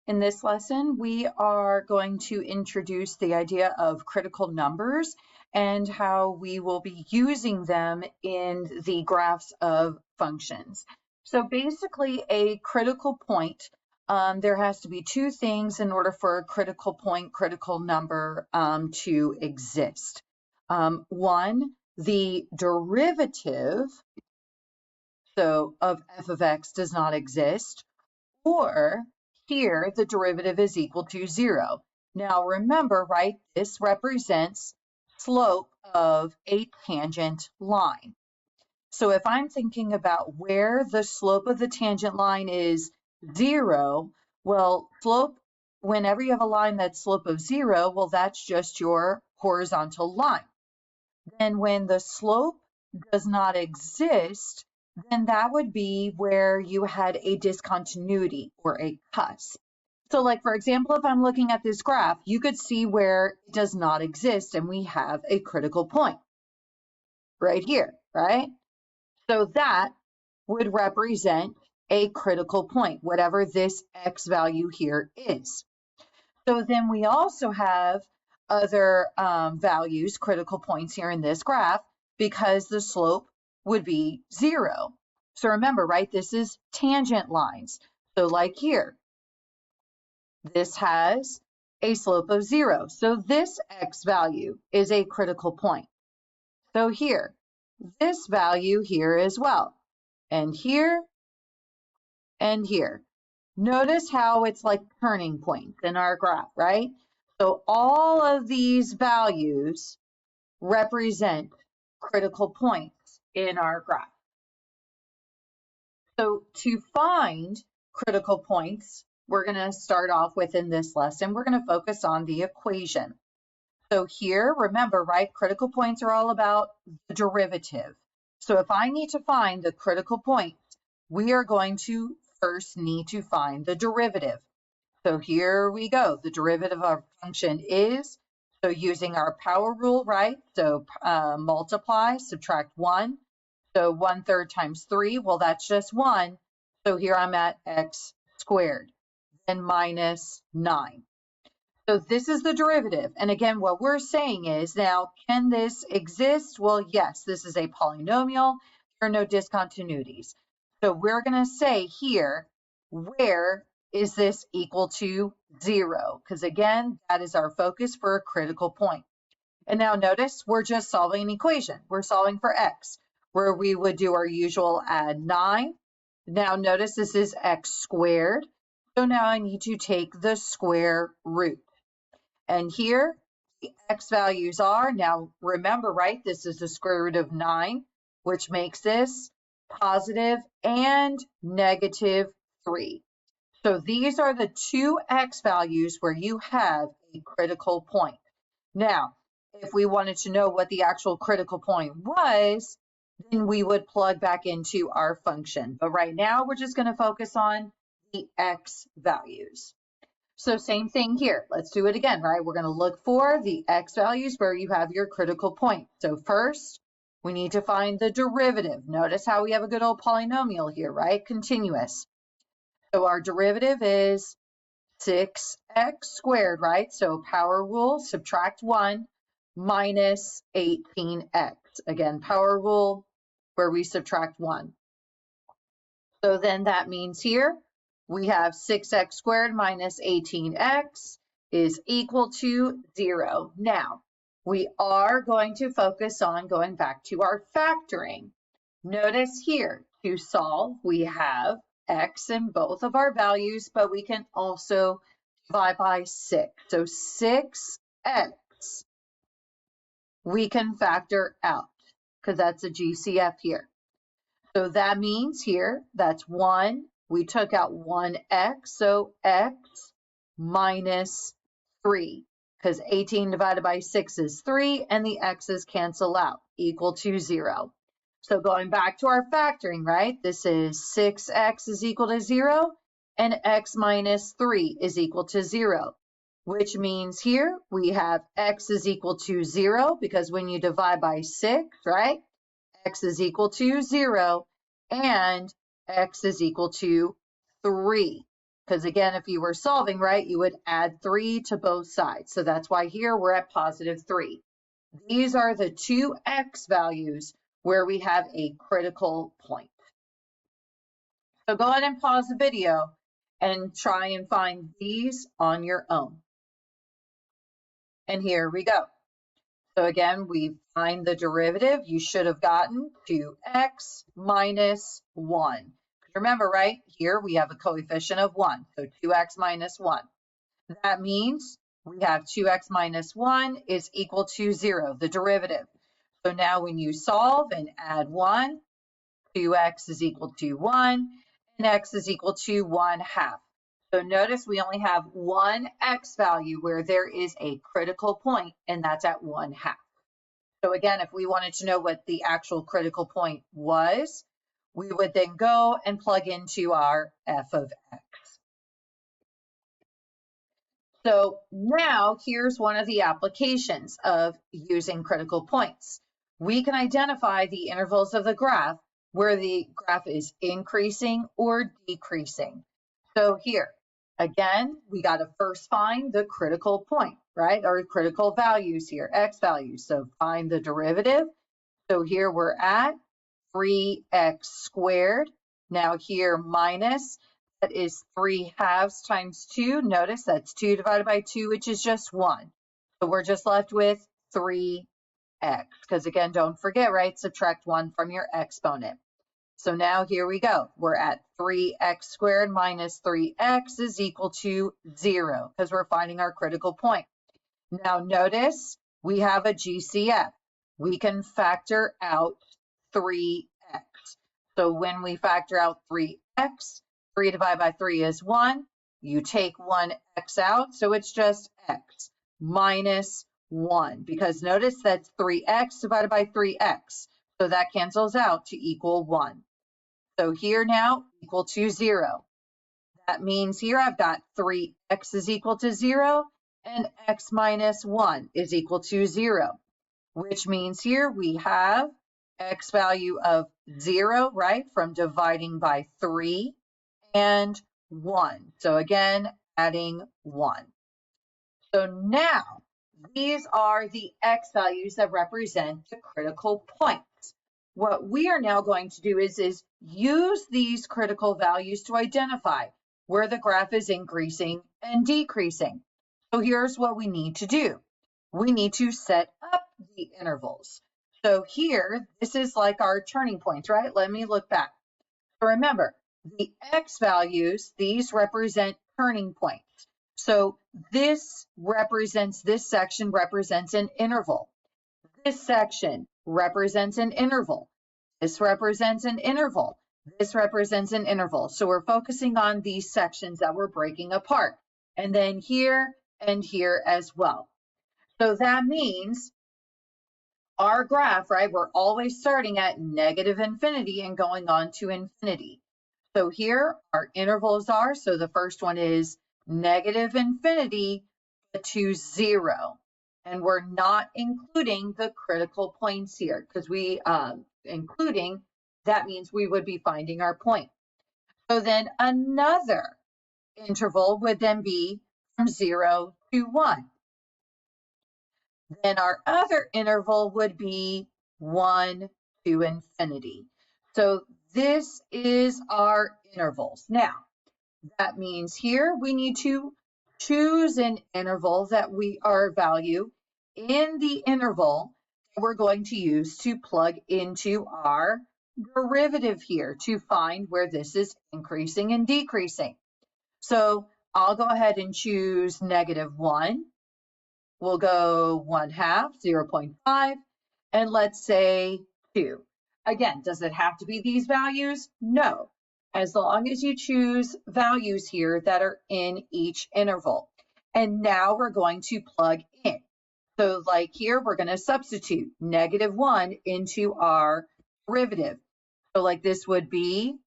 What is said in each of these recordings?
In this lesson, we are going to introduce the idea of critical numbers and how we will be using them in the graphs of functions. So basically, a critical point, there has to be two things in order for a critical point, critical number to exist. One, the derivative, so of f of x does not exist, or here the derivative is equal to 0. Now remember, right, this represents slope of a tangent line. So if I'm thinking about where the slope of the tangent line is 0, well, slope, whenever you have a line that's slope of 0, well, that's just your horizontal line. Then when the slope does not exist, then that would be where you had a discontinuity or a cusp. So like, for example, if I'm looking at this graph, you could see where it does not exist and we have a critical point right here, right? So that would represent a critical point, whatever this x value here is. So then we also have other values, critical points here in this graph, because the slope would be 0. So remember, right, this is tangent lines. So like here, this has a slope of 0. So this x value is a critical point. So here, this value here as well, and here, and here. Notice how it's like turning points in our graph, right? So all of these values represent critical points in our graph. So to find critical points, we're going to start off with in this lesson, we're going to focus on the equation. So here, remember, right, critical points are all about the derivative. So if I need to find the critical points, we are going to first need to find the derivative. So here we go. The derivative of our function is, so using our power rule, right? So multiply, subtract 1. So 1/3 times 3, well, that's just 1. So here I'm at x squared, then minus 9. So this is the derivative. And again, what we're saying is, now, can this exist? Well, yes, this is a polynomial. There are no discontinuities. So we're going to say here, where is this equal to 0? Because again, that is our focus for a critical point. And now notice we're just solving an equation. We're solving for x, where we would do our usual add 9. Now notice this is x squared. So now I need to take the square root. And here the x values are, now remember, right, this is the square root of 9, which makes this positive and negative 3. So these are the two x values where you have a critical point. Now, if we wanted to know what the actual critical point was, then we would plug back into our function. But right now, we're just going to focus on the x values. So same thing here. Let's do it again, right? We're going to look for the x values where you have your critical point. So first, we need to find the derivative. Notice how we have a good old polynomial here, right? Continuous. So our derivative is 6x squared, right? So power rule, subtract 1, minus 18x. Again, power rule where we subtract 1. So then that means here we have 6x squared minus 18x is equal to 0. Now, we are going to focus on going back to our factoring. Notice here, to solve, we have x in both of our values, but we can also divide by 6. So 6x we can factor out because that's a GCF here. So that means here, that's 1. We took out 1x, so x minus 3, because 18 divided by 6 is 3, and the x's cancel out, equal to 0. So going back to our factoring, right, this is 6x is equal to 0, and x minus 3 is equal to 0, which means here we have x is equal to 0, because when you divide by 6, right, x is equal to 0, and x is equal to 3. Because again, if you were solving, right, you would add 3 to both sides. So that's why here we're at positive 3. These are the two x values where we have a critical point. So go ahead and pause the video and try and find these on your own. And here we go. So again, we find the derivative. You should have gotten 2x minus 1. Remember, right, here we have a coefficient of 1, so 2x minus 1. That means we have 2x minus 1 is equal to 0, the derivative. So now when you solve and add 1, 2x is equal to 1, and x is equal to 1/2. So notice we only have one x value where there is a critical point, and that's at 1/2. So again, if we wanted to know what the actual critical point was, we would then go and plug into our f of x. So now here's one of the applications of using critical points. We can identify the intervals of the graph where the graph is increasing or decreasing. So here, again, we got to first find the critical point, right? Or critical values here, x values. So find the derivative. So here we're at 3x squared. Now here minus, that is 3/2 times 2. Notice that's 2 divided by 2, which is just 1. So we're just left with 3x. Because again, don't forget, right? Subtract 1 from your exponent. So now here we go. We're at 3x squared minus 3x is equal to 0 because we're finding our critical point. Now notice we have a GCF. We can factor out 3x. So when we factor out 3x, 3 divided by 3 is 1. You take 1x out, so it's just x minus 1. Because notice that's 3x divided by 3x. So that cancels out to equal 1. So here now equal to 0. That means here I've got 3x is equal to 0 and x minus 1 is equal to 0, which means here we have x value of 0, right, from dividing by 3 and 1. So again, adding 1. So now these are the x values that represent the critical points. What we are now going to do is use these critical values to identify where the graph is increasing and decreasing. So here's what we need to do. We need to set up the intervals. So here, this is like our turning points, right? Let me look back. So remember, the x values, these represent turning points. So this section represents an interval. This section represents an interval. This represents an interval. This represents an interval. So we're focusing on these sections that we're breaking apart. And then here and here as well. So that means our graph, right, we're always starting at negative infinity and going on to infinity. So here our intervals are, so the first one is negative infinity to 0. And we're not including the critical points here because we including, that means we would be finding our point. So then another interval would then be from 0 to 1. Then our other interval would be 1 to infinity. So this is our intervals. Now, that means here we need to choose an interval that our value in the interval that we're going to use to plug into our derivative here to find where this is increasing and decreasing. So I'll go ahead and choose -1. We'll go 1/2, 0.5, and let's say 2. Again, does it have to be these values? No, as long as you choose values here that are in each interval. And now we're going to plug in. So like here, we're going to substitute -1 into our derivative. So like this would be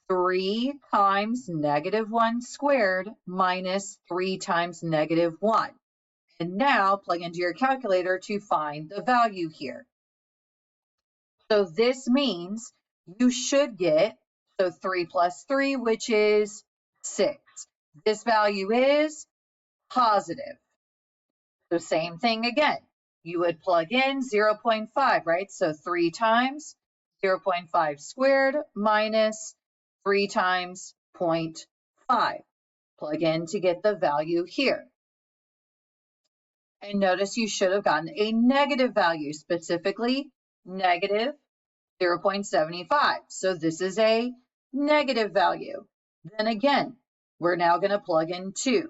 3 times -1 squared minus 3 times -1. And now plug into your calculator to find the value here. So this means you should get, so 3 plus 3, which is 6. This value is positive. So same thing again. You would plug in 0.5, right? So 3 times 0.5 squared minus 3 times 0.5. Plug in to get the value here. And notice you should have gotten a negative value, specifically negative 0.75. So this is a negative value. Then again, we're now going to plug in 2.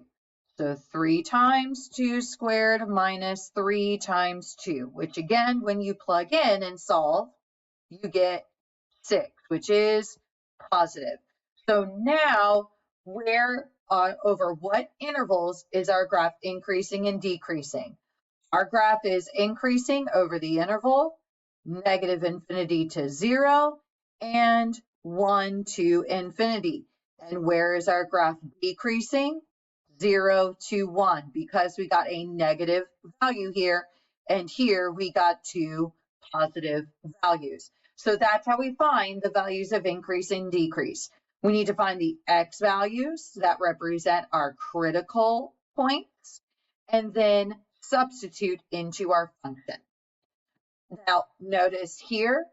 So 3 times 2 squared minus 3 times 2, which again, when you plug in and solve, you get 6, which is positive. So now, where over what intervals is our graph increasing and decreasing? Our graph is increasing over the interval negative infinity to 0 and 1 to infinity. And where is our graph decreasing? 0 to 1, because we got a negative value here, and here we got 2 positive values. So that's how we find the values of increase and decrease. We need to find the x values that represent our critical points, and then substitute into our function. Now, notice here,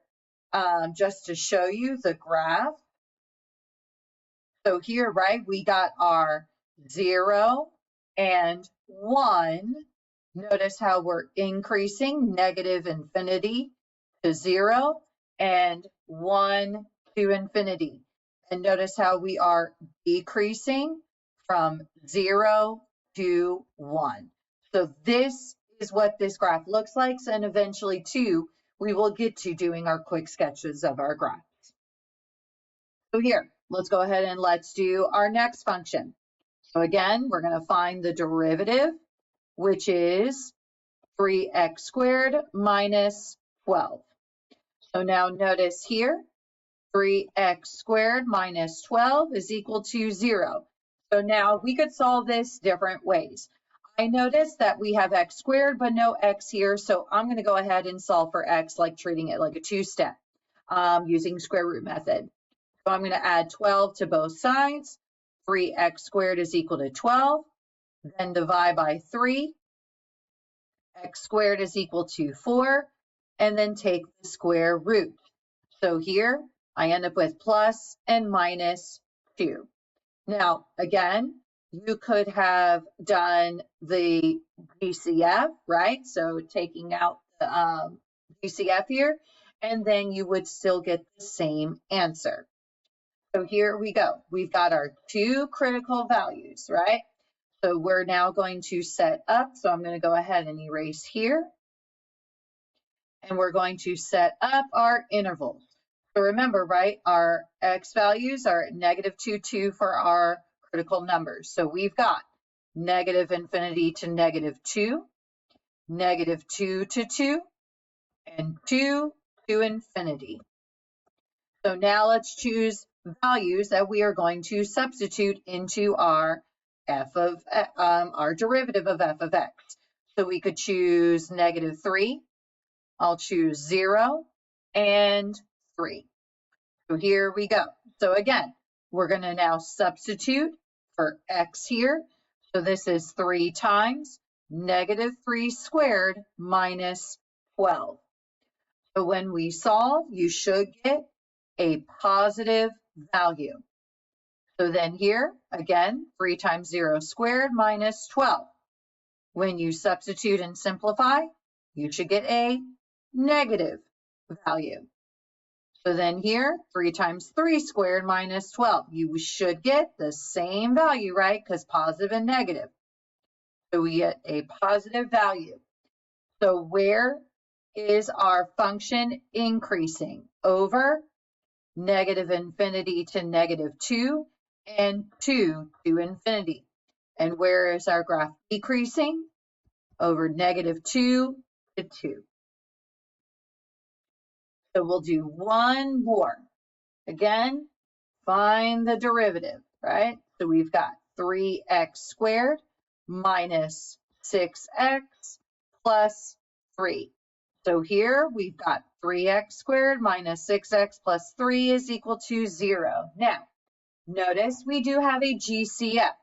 just to show you the graph. So here, right, we got our 0 and 1. Notice how we're increasing negative infinity to 0 and 1 to infinity. And notice how we are decreasing from 0 to 1. So this is what this graph looks like. And eventually, too, we will get to doing our quick sketches of our graphs. So here, let's go ahead and let's do our next function. So again, we're going to find the derivative, which is 3x squared minus 12. So now notice here, 3x squared minus 12 is equal to 0. So now we could solve this different ways. I noticed that we have x squared, but no x here. So I'm going to go ahead and solve for x, like treating it like a two-step using square root method. So I'm going to add 12 to both sides. 3x squared is equal to 12. Then divide by 3. X squared is equal to 4. And then take the square root. So here I end up with plus and minus 2. Now, again, you could have done the GCF, right? So taking out the GCF here, and then you would still get the same answer. So here we go. We've got our 2 critical values, right? So we're now going to set up. So I'm going to go ahead and erase here. And we're going to set up our intervals. So remember, right, our x values are negative 2, 2 for our critical numbers. So we've got negative infinity to negative 2, negative 2 to 2, and 2 to infinity. So now let's choose values that we are going to substitute into our our derivative of f of x. So we could choose negative 3. I'll choose 0 and 3. So here we go. So again, we're going to now substitute for x here. So this is 3 times negative 3 squared minus 12. So when we solve, you should get a positive value. So then here, again, 3 times 0 squared minus 12. When you substitute and simplify, you should get a negative value. So then here, 3 times 3 squared minus 12. You should get the same value, right? Because positive and negative. So we get a positive value. So where is our function increasing? Over negative infinity to negative 2 and 2 to infinity. And where is our graph decreasing? Over negative 2 to 2. So we'll do one more. Again, find the derivative, right? So we've got 3x squared minus 6x plus 3. So here we've got 3x squared minus 6x plus 3 is equal to 0. Now, notice we do have a GCF.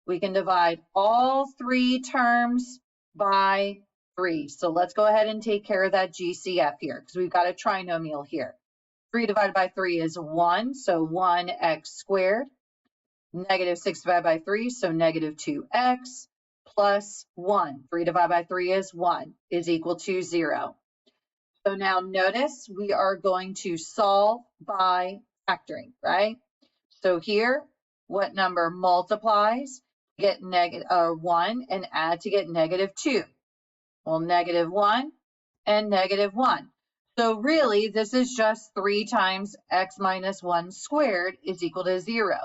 we can divide all three terms by 3. So let's go ahead and take care of that GCF here because we've got a trinomial here. 3 divided by 3 is 1, so 1x squared. Negative 6 divided by 3, so negative 2x plus 1. 3 divided by 3 is 1, is equal to 0. So now notice we are going to solve by factoring, right? So here, what number multiplies to get negative 1 and add to get negative 2? Well, negative 1 and negative 1. So really, this is just 3 times x minus 1 squared is equal to 0.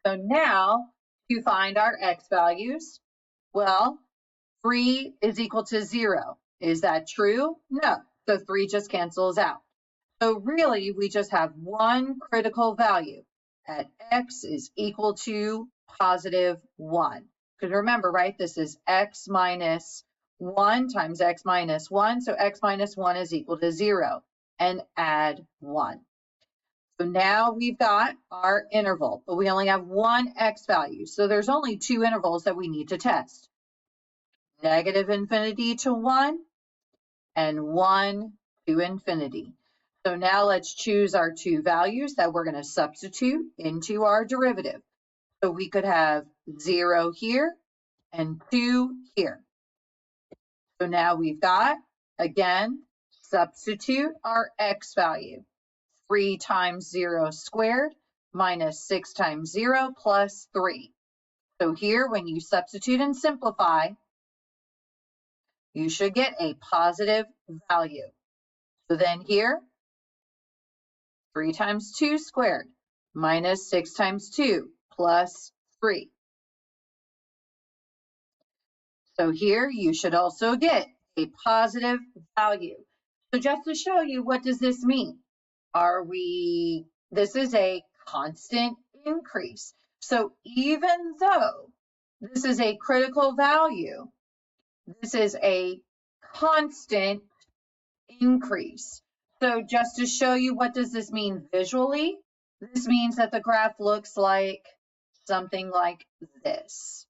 So now, to find our x values, well, 3 is equal to 0. Is that true? No. So 3 just cancels out. So really, we just have one critical value at x is equal to positive 1. Because remember, right, this is x minus 1 times x minus 1. So x minus 1 is equal to 0. And add 1. So now we've got our interval, but we only have one x value. So there's only two intervals that we need to test. Negative infinity to 1 and 1 to infinity. So now let's choose our two values that we're going to substitute into our derivative. So we could have 0 here and 2 here. So now we've got, again, substitute our x value. 3 times 0 squared minus 6 times 0 plus 3. So here, when you substitute and simplify, you should get a positive value. So then here, 3 times 2 squared minus 6 times 2 plus 3. So here, you should also get a positive value. So just to show you, what does this mean? This is a constant increase. So even though this is a critical value, this is a constant increase. So just to show you, what does this mean visually? This means that the graph looks like something like this,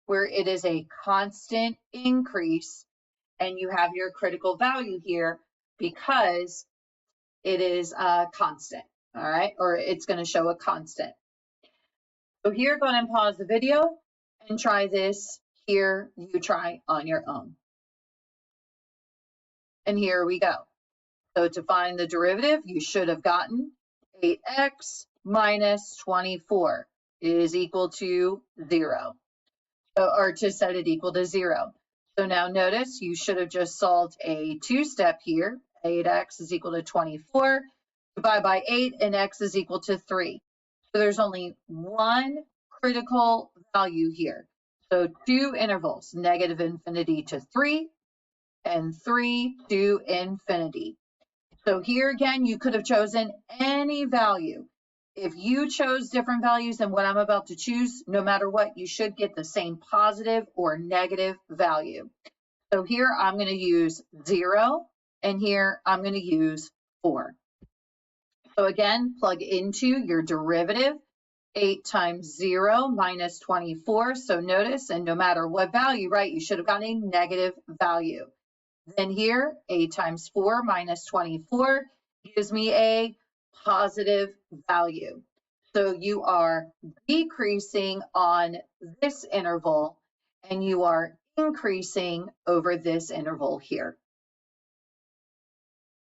where it is a constant increase and you have your critical value here because it is a constant, all right? Or it's going to show a constant. So here, go ahead and pause the video and try this. Here, you try on your own. And here we go. So to find the derivative, you should have gotten 8x minus 24 is equal to 0. Or to set it equal to 0. So now notice you should have just solved a two-step here. 8x is equal to 24. Divide by 8 and x is equal to 3. So there's only one critical value here. So two intervals, negative infinity to 3 and 3 to infinity. So here again, you could have chosen any value. If you chose different values than what I'm about to choose, no matter what, you should get the same positive or negative value. So here I'm going to use 0, and here I'm going to use 4. So again, plug into your derivative. 8 times 0 minus 24. So notice, and no matter what value, right, you should have gotten a negative value. Then here, 8 times 4 minus 24 gives me a positive value. So you are decreasing on this interval, and you are increasing over this interval here.